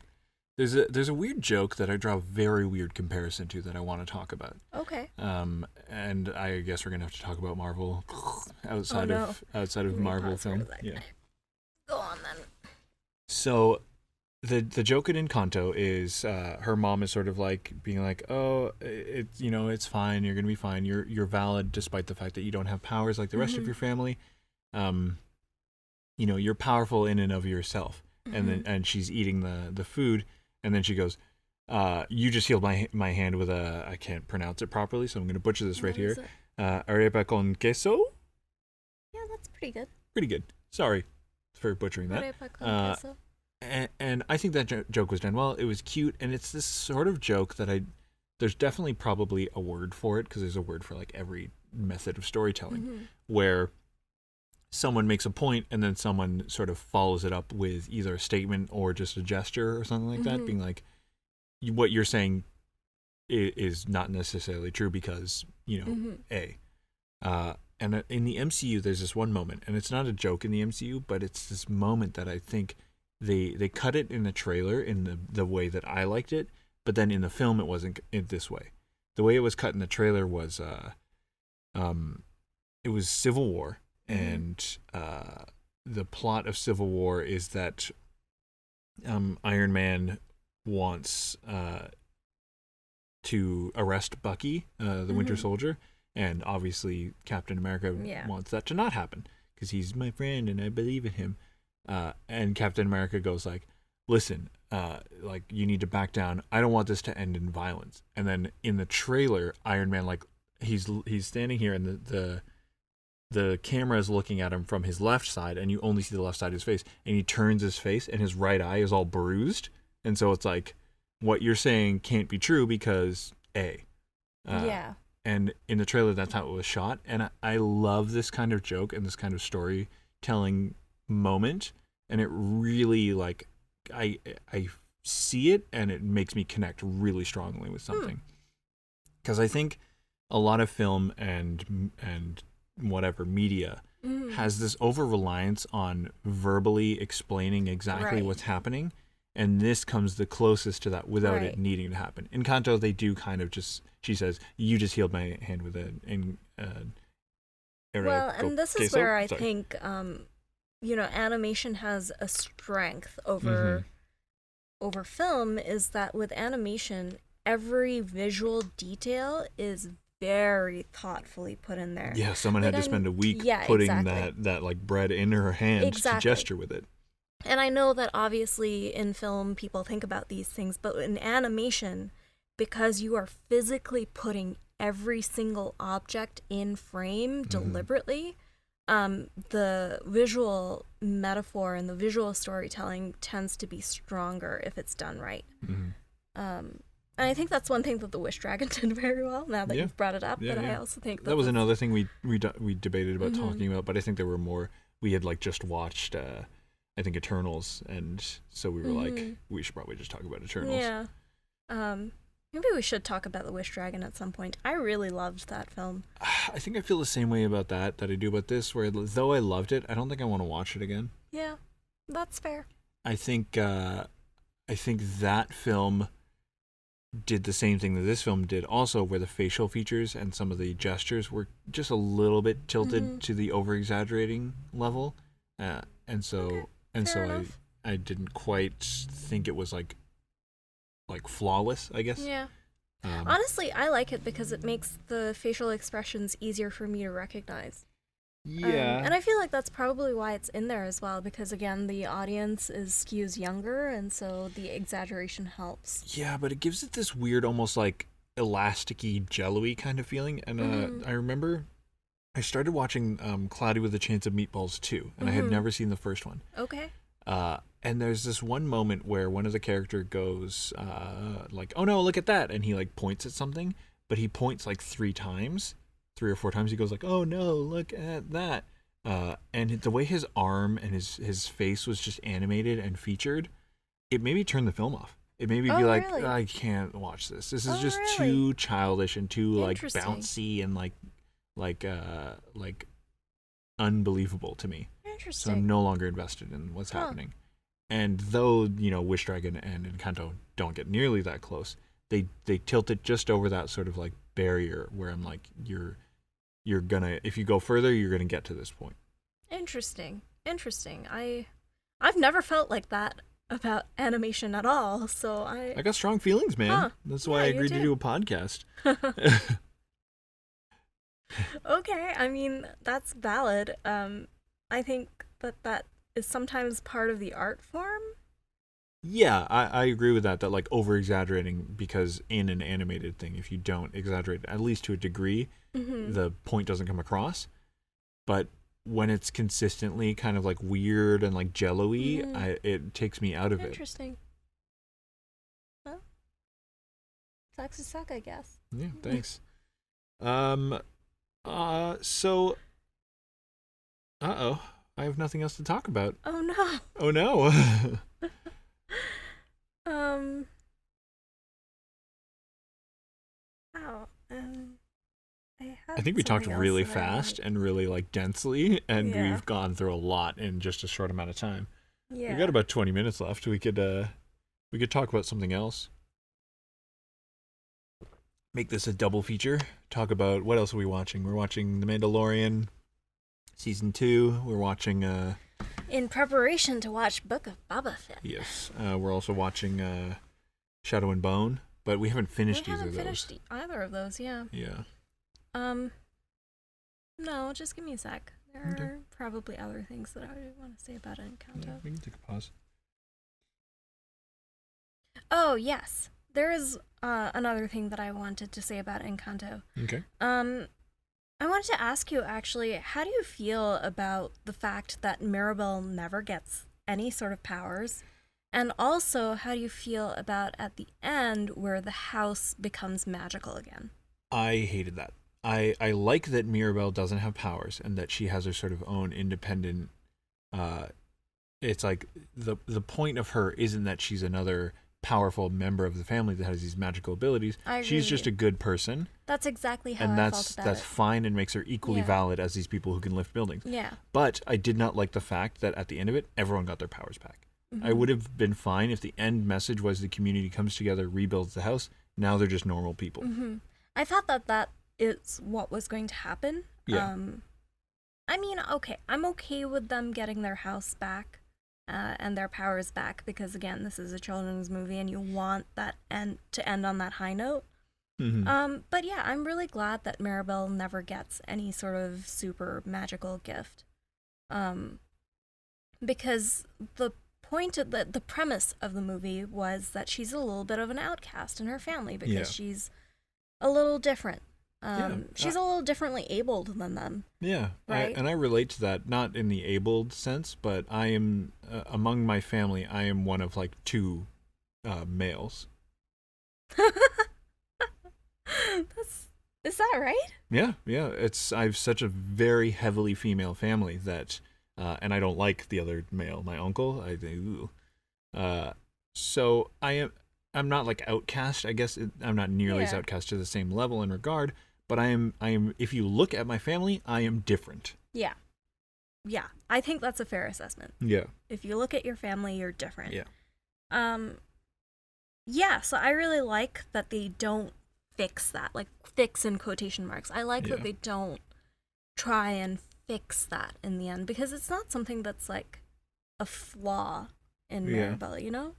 There's a weird joke that I draw a very weird comparison to that I want to talk about. Okay. And I guess we're gonna have to talk about Marvel outside no. of Marvel film. Yeah. Go on then. So, the joke in Encanto is her mom is sort of like being like, oh, it's fine. You're gonna be fine. You're valid despite the fact that you don't have powers like the rest of your family. You're powerful in and of yourself. And she's eating the food. And then she goes, you just healed my hand with I can't pronounce it properly, so I'm going to butcher this right here. Arepa con queso? Yeah, that's pretty good. Pretty good. Sorry for butchering that. Arepa con queso. And I think that joke was done well. It was cute, and it's this sort of joke that there's definitely probably a word for it, because there's a word for like every method of storytelling, where someone makes a point and then someone sort of follows it up with either a statement or just a gesture or something like that, being like, what you're saying is not necessarily true because, A. And in the MCU, there's this one moment, and it's not a joke in the MCU, but it's this moment that I think they cut it in the trailer in the way that I liked it, but then in the film it wasn't in this way. The way it was cut in the trailer was it was Civil War. And the plot of Civil War is that Iron Man wants to arrest Bucky, the Winter Soldier, and obviously Captain America wants that to not happen because he's my friend and I believe in him. And Captain America goes like, listen, like you need to back down. I don't want this to end in violence. And then in the trailer, Iron Man, like he's standing here and the camera is looking at him from his left side, and you only see the left side of his face, and he turns his face, and his right eye is all bruised, and so it's like, what you're saying can't be true because A. And in the trailer, that's how it was shot, and I love this kind of joke and this kind of storytelling moment, and it really, like, I see it, and it makes me connect really strongly with something. Because I think a lot of film and whatever media has this over-reliance on verbally explaining exactly what's happening, and this comes the closest to that without it needing to happen. In Encanto, they do kind of just, she says, you just healed my hand with and this is where I think animation has a strength over film, is that with animation every visual detail is very thoughtfully put in there. Yeah, someone had to spend a week putting that like bread in her hand to gesture with it. And I know that obviously in film people think about these things, but in animation, because you are physically putting every single object in frame deliberately, the visual metaphor and the visual storytelling tends to be stronger if it's done right. And I think that's one thing that the Wish Dragon did very well, now that you've brought it up. But I also think that was another thing we debated about talking about, but I think there were more. We had like just watched, I think, Eternals, and so we were like, we should probably just talk about Eternals. Yeah. Maybe we should talk about the Wish Dragon at some point. I really loved that film. I think I feel the same way about that I do about this, where though I loved it, I don't think I want to watch it again. Yeah, that's fair. I think that film did the same thing that this film did also, where the facial features and some of the gestures were just a little bit tilted to the over-exaggerating level. And so I didn't quite think it was like flawless, I guess. Yeah. Honestly, I like it because it makes the facial expressions easier for me to recognize. Yeah. And I feel like that's probably why it's in there as well, because again, the audience skews younger, and so the exaggeration helps. Yeah, but it gives it this weird, almost like elasticy, jello-y kind of feeling. And I remember I started watching Cloudy with a Chance of Meatballs 2, and I had never seen the first one. Okay. And there's this one moment where one of the character goes like, oh no, look at that, and he like points at something, but he points like 3 or 4 times. He goes like, oh no, look at that. And the way his arm and his face was just animated and featured, it made me turn the film off. It made me be like, really? I can't watch this. This is just too childish and too like bouncy and like like unbelievable to me. So Interesting. I'm no longer invested in what's happening. And though, Wish Dragon and Encanto don't get nearly that close, they tilt it just over that sort of like barrier where I'm like, you're gonna, if you go further, you're gonna get to this point. Interesting. I've never felt like that about animation at all, so I got strong feelings, man. Huh. That's why I Yeah, you agreed to do. do a podcast. Okay, I mean, that's valid. I think that is sometimes part of the art form. Yeah, I agree with that like over exaggerating, because in an animated thing, if you don't exaggerate at least to a degree, Mm-hmm. the point doesn't come across. But when it's consistently kind of like weird and like jello-y, Mm-hmm. it takes me out of it. Interesting. Well, sucks to suck, I guess. Yeah, thanks. Um so uh-oh, I have nothing else to talk about. Oh no. Oh no. Um. Wow. I I had think we talked something else really that I fast wanted- and really like densely, and Yeah. we've gone through a lot in just a short amount of time. Yeah. We got about 20 minutes left. We could talk about something else. Make this a double feature. Talk about, what else are we watching? We're watching The Mandalorian season 2. We're watching In preparation to watch Book of Boba Fett. yes. We're also watching Shadow and Bone, but we haven't finished We either haven't of finished those. either of those. Yeah. Yeah. No, just give me a sec. There Okay. are probably other things that I want to say about Encanto. Yeah, we can take a pause. Oh yes, there is another thing that I wanted to say about Encanto. Okay. I wanted to ask you actually, how do you feel about the fact that Mirabel never gets any sort of powers? And also, how do you feel about at the end where the house becomes magical again? I hated that. I like that Mirabelle doesn't have powers and that she has her sort of own independent it's like the point of her isn't that she's another powerful member of the family that has these magical abilities. I agree She's with just you. a good person, That's exactly how and I felt about that's it. fine and makes her equally Yeah. valid as these people who can lift buildings. Yeah. But I did not like the fact that at the end of it, everyone got their powers back. Mhm. I would have been fine if the end message was the community comes together, rebuilds the house. Now they're just normal people. Mm-hmm. I thought that is what was going to happen. Yeah. I mean, okay, I'm okay with them getting their house back and their powers back because, again, this is a children's movie and you want that to end on that high note. Mm-hmm. But yeah, I'm really glad that Mirabelle never gets any sort of super magical gift. Because the point of the premise of the movie was that she's a little bit of an outcast in her family because Yeah. she's a little different. Yeah, She's a little differently abled than them. Yeah, Right? and I relate to that, not in the abled sense, but I am, among my family, I am one of like 2 males. Is that right? Yeah, I have such a very heavily female family that, and I don't like the other male, my uncle, I think, ooh. So I'm not like outcast, I guess, I'm not nearly as Yeah. outcast to the same level in regard, but I am, if you look at my family, I am different. Yeah. Yeah, I think that's a fair assessment. Yeah. If you look at your family, you're different. Yeah. Yeah, so I really like that they don't fix that, like fix in quotation marks. I like Yeah. that they don't try and fix that in the end because it's not something that's like a flaw in Yeah. Maribel, you know?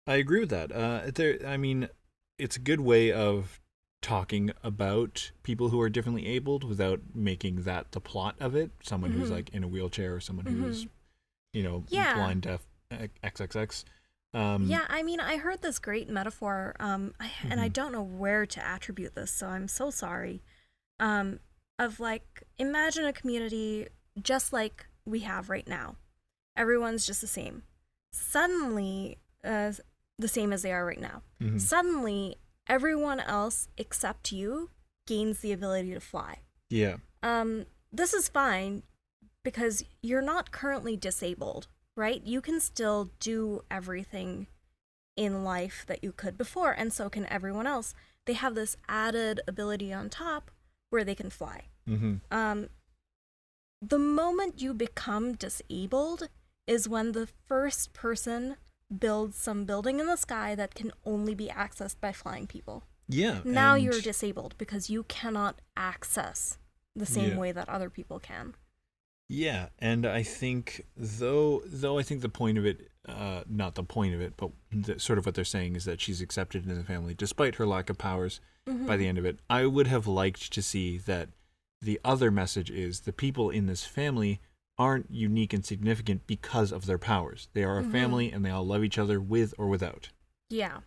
I agree with that. I mean, it's a good way of talking about people who are differently abled without making that the plot of it. Someone who's Mhm. like in a wheelchair or someone who's, Yeah. blind, deaf, XXX. Yeah, I mean, I heard this great metaphor, and I Mhm. don't know where to attribute this, so I'm so sorry. Of like, imagine a community just like we have right now. Everyone's just the same. Suddenly, the same as they are right now. Mhm. Suddenly, everyone else except you gains the ability to fly. Yeah. This is fine because you're not currently disabled, right? You can still do everything in life that you could before, and so can everyone else. They have this added ability on top where they can fly. Mm-hmm. The moment you become disabled is when the first person builds some building in the sky that can only be accessed by flying people. Yeah. Now and you're disabled because you cannot access the same way that other people can. Yeah, and I think though I think the point of it, not the point of it, but sort of what they're saying is that she's accepted in the family despite her lack of powers. By the end of it, I would have liked to see that the other message is the people in this family aren't unique and significant because of their powers. They are a family and they all love each other with or without. Yeah.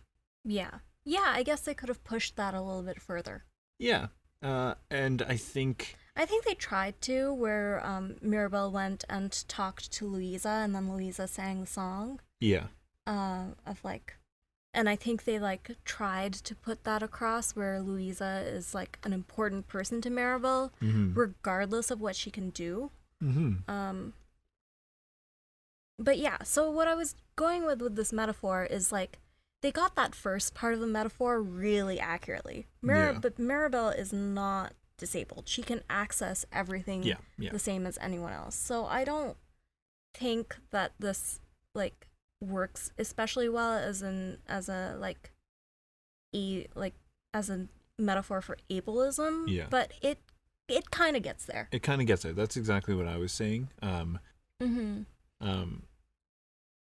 I guess they could have pushed that a little bit further. Yeah, and I think they tried to, where Mirabelle went and talked to Louisa, and then Louisa sang the song. Yeah. Of like, and I think they like tried to put that across, where Louisa is like an important person to Mirabelle, regardless of what she can do. But yeah, so what I was going with this metaphor is like, they got that first part of the metaphor really accurately. But Mirabelle is not disabled. She can access everything the same as anyone else. So I don't think that this like works especially well as a metaphor for ableism. Yeah. But it kind of gets there. It kind of gets there. That's exactly what I was saying.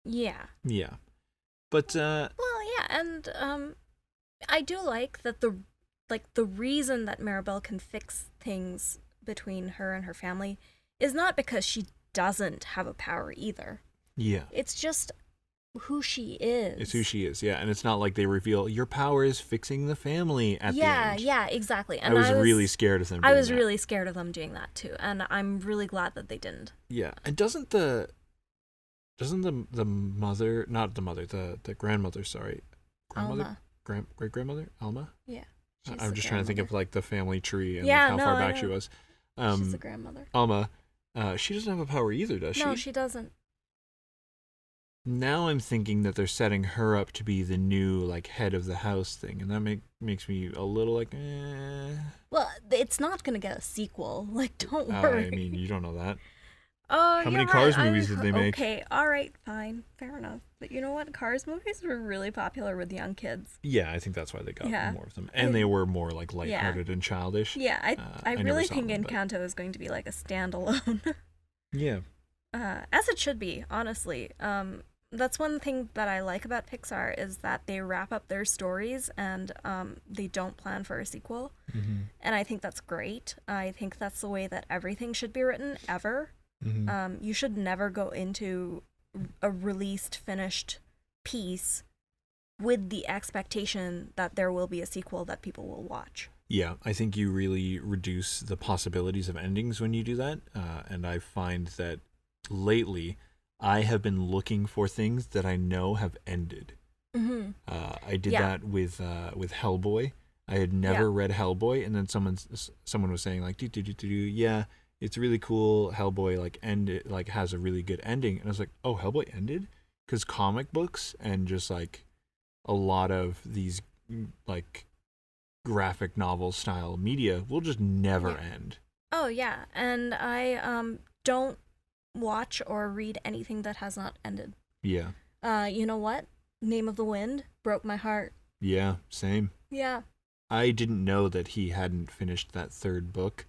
Yeah. Yeah. But and I do like that the reason that Mirabelle can fix things between her and her family is not because she doesn't have a power either. Yeah. It's just who she is. It's who she is, yeah. And it's not like they reveal your power is fixing the family at the end. Yeah, exactly. And I was really scared of them doing I was that. really scared of them doing that too, and I'm really glad that they didn't. Yeah. And doesn't the mother, not the mother, the grandmother, sorry. Grandmother? Alma. Great grandmother? Alma? Yeah. I'm just trying to think of like the family tree and how far back she was. She's the grandmother. Alma, she doesn't have a power either, does she? No, she doesn't. Now I'm thinking that they're setting her up to be the new like head of the house thing, and that makes me a little like, eh. Well, it's not gonna get a sequel. Like, don't worry. I mean, you don't know that. Oh, how many Cars movies did they make? Okay, all right, fine, fair enough. But you know what? Cars movies were really popular with young kids. Yeah, I think that's why they got more of them, and they were more like lighthearted and childish. Yeah, I really think Encanto is going to be like a standalone. Yeah. As it should be, honestly. That's one thing that I like about Pixar is that they wrap up their stories and they don't plan for a sequel. And I think that's great. I think that's the way that everything should be written, ever. You should never go into a released, finished piece with the expectation that there will be a sequel that people will watch. Yeah, I think you really reduce the possibilities of endings when you do that. And I find that lately I have been looking for things that I know have ended. I did that with Hellboy. I had never read Hellboy, and then someone was saying like, yeah, it's really cool. Hellboy like has a really good ending, and I was like, oh, Hellboy ended? Because comic books and just like a lot of these like graphic novel style media will just never end. Oh yeah, and I don't watch or read anything that has not ended. Yeah. You know what? Name of the Wind broke my heart. Yeah, same. Yeah. I didn't know that he hadn't finished that third book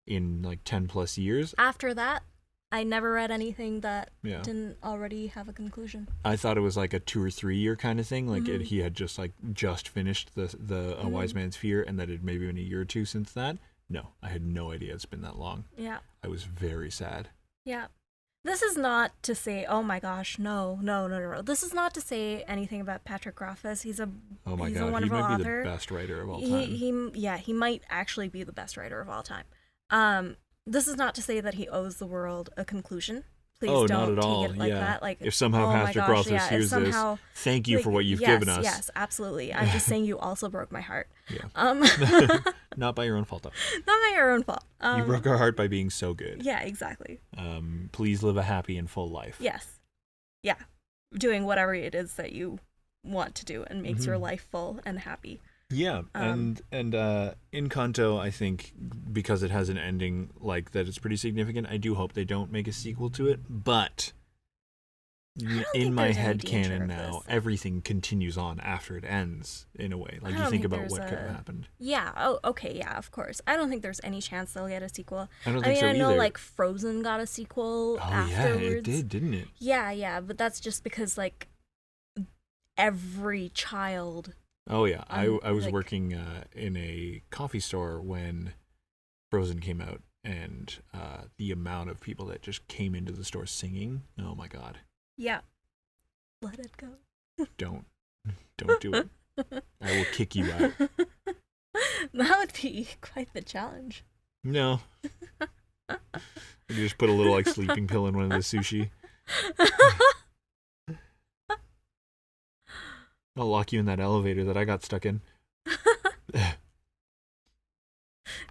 in like 10 plus years. After that, I never read anything that didn't already have a conclusion. I thought it was like a 2 or 3 year kind of thing. Like he had just finished the A Wise Man's Fear, and that it had maybe been a year or two since that. No, I had no idea it's been that long. Yeah. I was very sad. Yeah. This is not to say, oh my gosh, no. This is not to say anything about Patrick Rothfuss. He's a wonderful he might author. Be the best writer of all time. He might actually be the best writer of all time. This is not to say that he owes the world a conclusion. Please don't not at take all. it like that. Like, if somehow Patrick Rothfuss hears this, thank you for what you've given us. Yes, absolutely. I'm just saying you also broke my heart. Yeah. Not by your own fault, though. Not by your own fault. You broke our heart by being so good. Yeah, exactly. Please live a happy and full life. Yes. Yeah. Doing whatever it is that you want to do and makes your life full and happy. Yeah, and Encanto, I think, because it has an ending like that, it's pretty significant. I do hope they don't make a sequel to it, but I don't in think my there's any head danger canon of now, this. everything continues on after it ends in a way. Like I you don't think think about there's what could have a. happened. Yeah. Oh, okay. Yeah. Of course. I don't think there's any chance they'll get a sequel. I don't I think mean, so I know either. like Frozen got a sequel Oh yeah, it afterwards. did, didn't it? Yeah, yeah, but that's just because like every child. Oh yeah, I was Like, working in a coffee store when Frozen came out, and the amount of people that just came into the store singing. Oh my god! yeah. Let it go. Don't do it. I will kick you out. That would be quite the challenge. No. You just put a little like sleeping pill in one of the sushi. I'll lock you in that elevator that I got stuck in.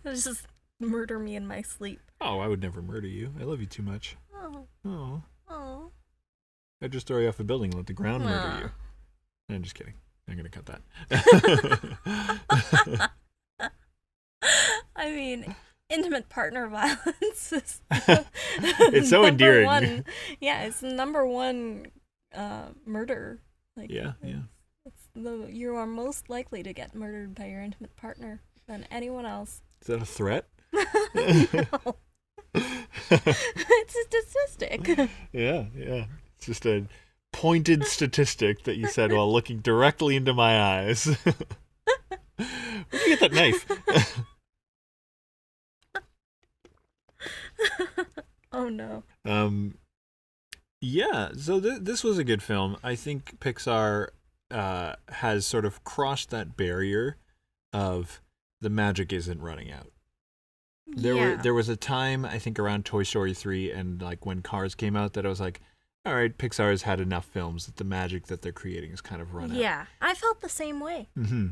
Just murder me in my sleep. Oh, I would never murder you. I love you too much. Oh, Oh, oh. I'd just throw you off a building and let the ground murder Aw. you. I'm just kidding. I'm gonna cut that. I mean, intimate partner violence is It's so number endearing. one. Yeah, it's number one murder. Like, Yeah. you are most likely to get murdered by your intimate partner than anyone else. Is that a threat? No. It's a statistic. Yeah. It's just a pointed statistic that you said while looking directly into my eyes. Where'd you get that knife? Oh no. Yeah, so this was a good film. I think Pixar has sort of crossed that barrier of the magic isn't running out. There was a time, I think, around Toy Story 3 and like when Cars came out that I was like, all right, Pixar has had enough films that the magic that they're creating is kind of run out. Yeah, I felt the same way. Mm-hmm.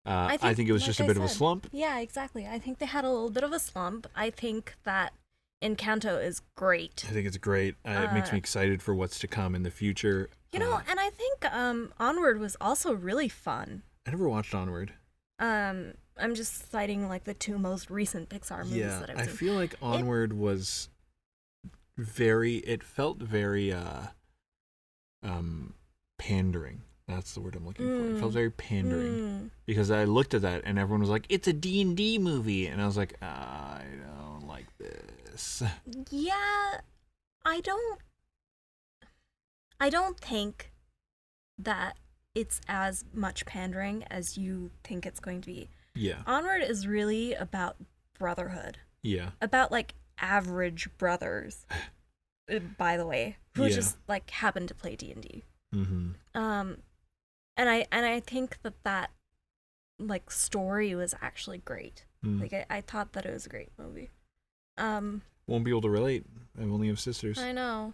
I think it was like just a I bit of a said, slump. Yeah, exactly. I think they had a little bit of a slump. I think that Encanto is great. I think it's great. It makes me excited for what's to come in the future. You know, and I think Onward was also really fun. I never watched Onward. I'm just citing like the two most recent Pixar movies that I've I seen. feel like Onward was very. It felt very pandering. That's the word I'm looking for. It felt very pandering because I looked at that and everyone was like, "It's a D&D movie," and I was like, "I don't like this." Yeah, I don't think that it's as much pandering as you think it's going to be. Yeah. Onward is really about brotherhood. Yeah. About like average brothers, by the way, who Yeah. just like happen to play D&D. Mm-hmm. And I think that like story was actually great. Like I thought that it was a great movie. Won't be able to relate. I only have sisters. I know.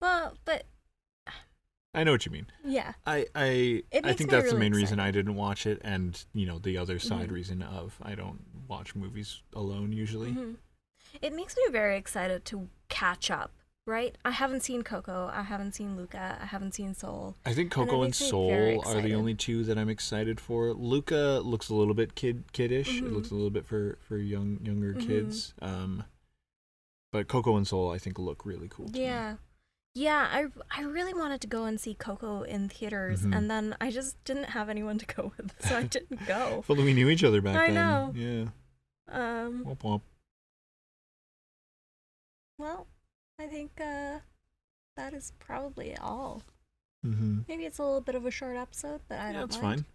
Well, but I know what you mean. yeah. I makes think me that's the really main reason excited. I didn't watch it, and the other side reason of I don't watch movies alone usually. Mm-hmm. It makes me very excited to catch up. Right? I haven't seen Coco. I haven't seen Luca. I haven't seen Soul. I think And it Coco and makes me very Soul are the excited. only two that I'm excited for. Luca looks a little bit kiddish. It Mhm. looks a little bit for younger Mhm. kids. But Coco and Soul I think look really cool. To me. Yeah. Yeah, I really wanted to go and see Coco in theaters, Mhm. and then I just didn't have anyone to go with, so I didn't go. Well, we knew each other back I then. know. Yeah. Womp womp. Well, I think that is probably all. Mm-hmm. Maybe it's a little bit of a short episode, but I don't That's mind.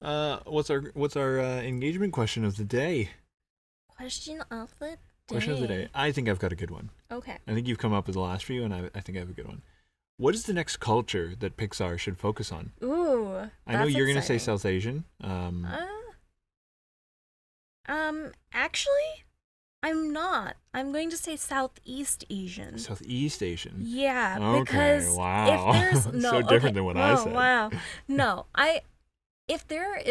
fine. What's our engagement question of the day? Question of the day. Question of the day. I think I've got a good one. Okay. I think you've come up with the last few, and I think I have a good one. What is the next culture that Pixar should focus on? Ooh, I know you're going to say exciting. South Asian. Actually, I'm not. I'm going to say Southeast Asian. Southeast Asian. Yeah, Okay, because wow. if there's no So different than what I said. Wow. No, if there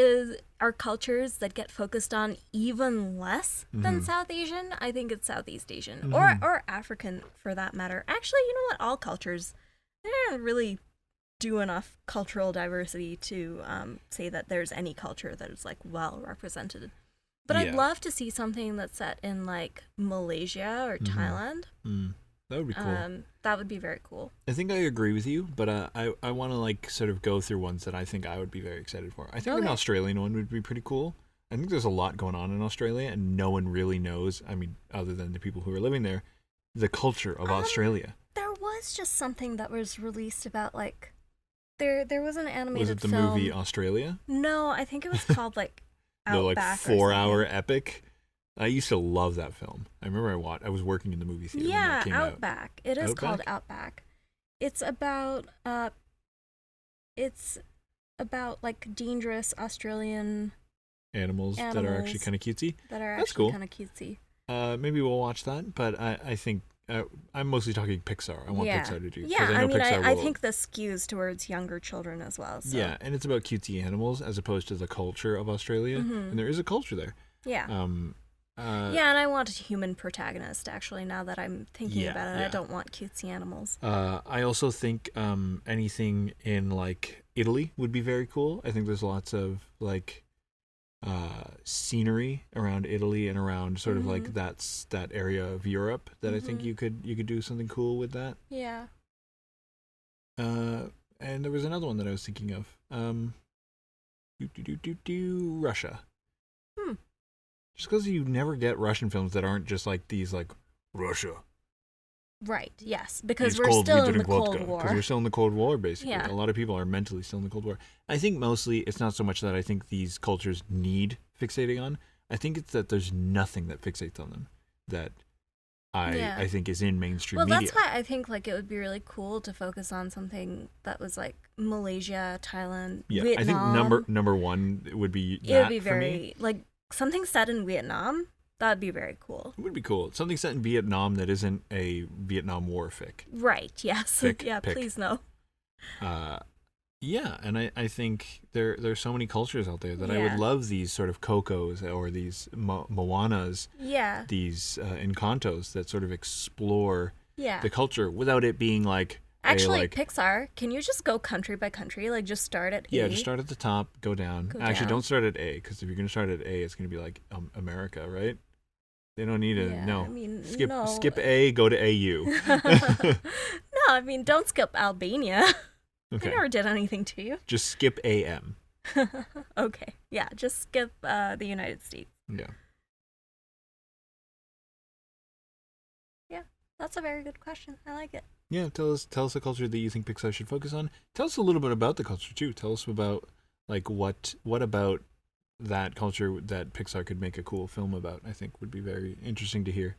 are cultures that get focused on even less than Mhm. South Asian, I think it's Southeast Asian Mhm. or African for that matter. Actually, you know what? All cultures, they're really do enough cultural diversity to say that there's any culture that is like well represented. But I'd love to see something that's set in like Malaysia or Thailand. That would be cool. That would be very cool. I think I agree with you, but I want to like sort of go through ones that I think I would be very excited for. I think an Australian one would be pretty cool. I think there's a lot going on in Australia, and no one really knows, I mean, other than the people who are living there, the culture of Australia. There was just something that was released about, like, there was an animated Was it the film. movie Australia? No, I think it was called, like, Outback. The like 4-hour epic. I used to love that film. I remember I was working in the movie theater when that came Outback. out. It is called Outback. It's about like dangerous Australian animals that are actually kind of cutesy. That's cool. Kind of cutesy. Maybe we'll watch that, but I think I'm mostly talking Pixar. I want Pixar to do. Yeah, I think this skews towards younger children as well. So. Yeah, and it's about cutesy animals as opposed to the culture of Australia, and there is a culture there. Yeah. Yeah, and I want a human protagonist, actually, now that I'm thinking about it. I don't want cutesy animals. I also think anything in, like, Italy would be very cool. I think there's lots of, like, scenery around Italy and around sort of, like, that area of Europe that I think you could do something cool with that. Yeah. And there was another one that I was thinking of. Russia. Just because you never get Russian films that aren't just like these, like, Russia. Right, yes, because we're still in the Cold War. Because we're still in the Cold War, basically. Yeah. A lot of people are mentally still in the Cold War. I think mostly it's not so much that I think these cultures need fixating on. I think it's that there's nothing that fixates on them that I think is in mainstream media. Well, that's why I think, like, it would be really cool to focus on something that was, like, Malaysia, Thailand, Vietnam. I think number one would be that. It would be for very, me. like, something set in Vietnam. That would be very cool. It would be cool. Something set in Vietnam that isn't a Vietnam War fic. Right, yes. Please no. Yeah, and I think there's so many cultures out there that I would love these sort of Cocos or these Moanas, these Encantos that sort of explore the culture without it being like... Actually, Pixar, can you just go country by country? Like, just start at A? Yeah, just start at the top, go down. Actually, don't start at A, because if you're going to start at A, it's going to be like America, right? They don't need it. No. I mean, skip A, go to AU. No, I mean, don't skip Albania. Okay. They never did anything to you. Just skip AM. Okay. Yeah, just skip the United States. Yeah. Yeah, that's a very good question. I like it. Yeah, tell us the culture that you think Pixar should focus on. Tell us a little bit about the culture too. Tell us about, like, what about that culture that Pixar could make a cool film about. I think would be very interesting to hear.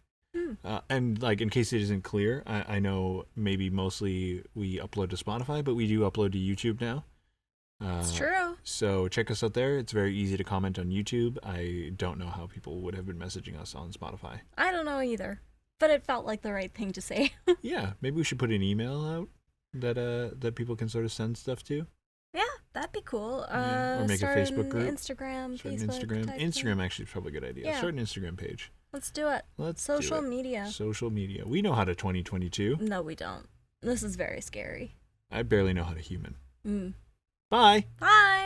And, like, in case it isn't clear, I know maybe mostly we upload to Spotify, but we do upload to YouTube now. It's true. So check us out there. It's very easy to comment on YouTube. I don't know how people would have been messaging us on Spotify. I don't know either, but it felt like the right thing to say. Yeah, maybe we should put an email out that people can sort of send stuff to. Yeah, that'd be cool. Or make a Facebook group. Instagram, Start Facebook. Instagram actually is probably a good idea. Yeah. Start an Instagram page. Let's do it. Social media. Social media. We know how to 2022. No, we don't. This is very scary. I barely know how to human. Bye. Bye.